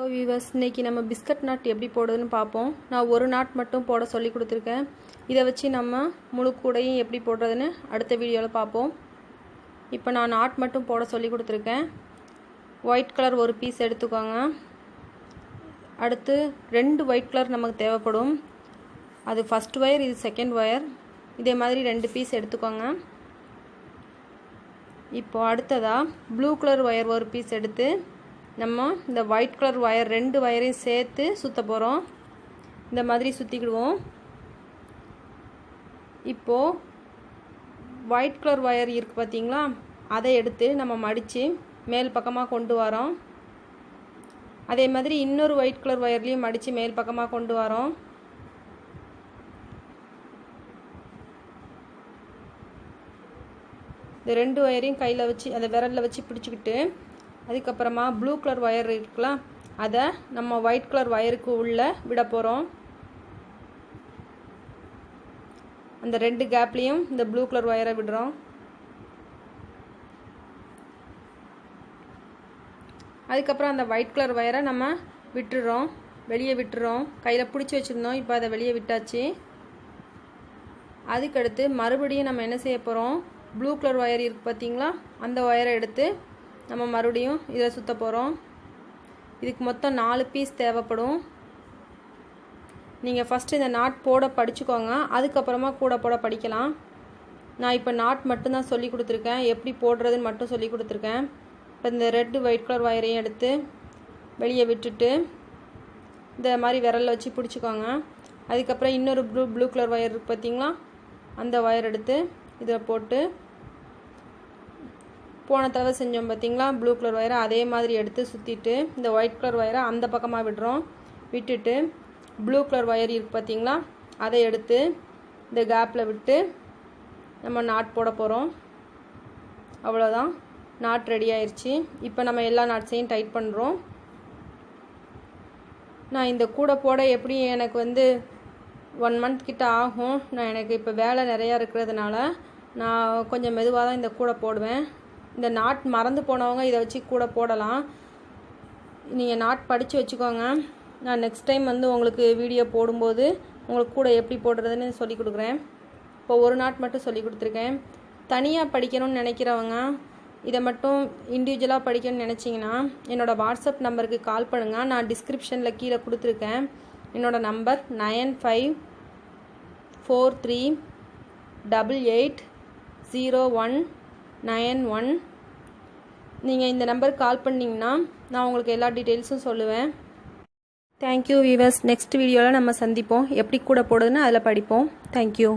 Hello viewers, இன்றைக்கி நம்ம biscuit not எப்படி போடுறதுன்னு பார்ப்போம். நான் ஒரு நாட் மட்டும் போட சொல்லி கொடுத்துருக்கேன். இதை வச்சு நம்ம முழு கூடையும் எப்படி போடுறதுன்னு அடுத்த வீடியோவில் பார்ப்போம். இப்போ நான் நாட் மட்டும் போட சொல்லி கொடுத்துருக்கேன். ஒயிட் கலர் ஒரு பீஸ் எடுத்துக்கோங்க. அடுத்து 2 ஒயிட் கலர் நமக்கு தேவைப்படும். அது ஃபஸ்ட் ஒயர், இது செகண்ட் ஒயர். இதே மாதிரி 2 பீஸ் எடுத்துக்கோங்க. இப்போது அடுத்ததாக ப்ளூ கலர் ஒயர் ஒரு பீஸ் எடுத்து நம்ம இந்த ஒயிட் கலர் ஒயர் 2 ஒயரையும் சேர்த்து சுற்ற போகிறோம். இந்த மாதிரி சுற்றிக்கிடுவோம். இப்போது ஒயிட் கலர் ஒயர் இருக்குது பார்த்தீங்களா, அதை எடுத்து நம்ம மடித்து மேல் பக்கமாக கொண்டு வரோம். அதே மாதிரி இன்னொரு ஒயிட் கலர் ஒயர்லேயும் மடித்து மேல் பக்கமாக கொண்டு வரோம். இந்த 2 ஒயரையும் கையில் வச்சு அதை விரலில் வச்சு பிடிச்சிக்கிட்டு அதுக்கப்புறமா ப்ளூ கலர் ஒயர் இருக்கலாம், அதை நம்ம ஒயிட் கலர் ஒயருக்கு உள்ளே விட போகிறோம். அந்த 2 கேப்லேயும் இந்த ப்ளூ கலர் ஒயரை விடுறோம். அதுக்கப்புறம் அந்த ஒயிட் கலர் ஒயரை நம்ம விட்டுறோம், வெளியே விட்டுறோம். கையில் பிடிச்சி வச்சுருந்தோம், இப்போ அதை வெளியே விட்டாச்சு. அதுக்கடுத்து மறுபடியும் நம்ம என்ன செய்ய போகிறோம், ப்ளூ கலர் ஒயர் இருக்குது பார்த்தீங்களா, அந்த ஒயரை எடுத்து நம்ம மறுபடியும் இதில் சுற்ற போகிறோம். இதுக்கு மொத்தம் 4 பீஸ் தேவைப்படும். நீங்கள் ஃபஸ்ட்டு இந்த நாட் போட படிச்சுக்கோங்க, அதுக்கப்புறமா கூட போட படிக்கலாம். நான் இப்போ நாட் மட்டும்தான் சொல்லி கொடுத்துருக்கேன், எப்படி போடுறதுன்னு மட்டும் சொல்லி கொடுத்துருக்கேன். இப்போ இந்த ரெட் ஒயிட் கலர் ஒயரையும் எடுத்து வெளியே விட்டுட்டு இந்த மாதிரி விரலில் வச்சு பிடிச்சிக்கோங்க. அதுக்கப்புறம் இன்னொரு ப்ளூ கலர் ஒயர் இருக்குது பார்த்தீங்களா, அந்த ஒயர் எடுத்து இதில் போட்டு போன தடவை செஞ்சோம் பார்த்தீங்களா ப்ளூ கலர் ஒயரை, அதே மாதிரி எடுத்து சுற்றிட்டு இந்த ஒயிட் கலர் ஒயரை அந்த பக்கமாக விடுறோம். விட்டுட்டு ப்ளூ கலர் ஒயர் இருக்குது பார்த்தீங்களா, அதை எடுத்து இந்த கேப்பில் விட்டு நம்ம நாட் போட போகிறோம். அவ்வளோதான், நாட் ரெடி ஆயிடுச்சு. இப்போ நம்ம எல்லா நாட்ஸையும் டைட் பண்ணுறோம். நான் இந்த கூடை போட எப்படி எனக்கு 1 மந்த் கிட்ட ஆகும். எனக்கு இப்போ வேலை நிறையா இருக்கிறதுனால நான் கொஞ்சம் மெதுவாக தான் இந்த கூடை போடுவேன். இந்த நாட் மறந்து போனவங்க இதை வச்சு கூட போடலாம். நீங்கள் நாட் படித்து வச்சுக்கோங்க. நான் நெக்ஸ்ட் டைம் உங்களுக்கு வீடியோ போடும்போது உங்களுக்கு கூட எப்படி போடுறதுன்னு சொல்லி கொடுக்குறேன். இப்போ ஒரு நாட் மட்டும் சொல்லி கொடுத்துருக்கேன். தனியாக படிக்கணும்னு நினைக்கிறவங்க, இதை மட்டும் இண்டிவிஜுவலாக படிக்கணும்னு நினச்சிங்கன்னா என்னோடய வாட்ஸ்அப் நம்பருக்கு கால் பண்ணுங்கள். நான் டிஸ்கிரிப்ஷனில் கீழே கொடுத்துருக்கேன். என்னோடய நம்பர் 9543880191. நீங்கள் இந்த நம்பருக்கு கால் பண்ணிங்கன்னா நான் உங்களுக்கு எல்லா டீட்டெயில்ஸும் சொல்லுவேன். Thank you viewers. நெக்ஸ்ட் வீடியோவில் நம்ம சந்திப்போம். எப்படி கூட போடுறதுன்னு அதில் படிப்போம். தேங்க்யூ.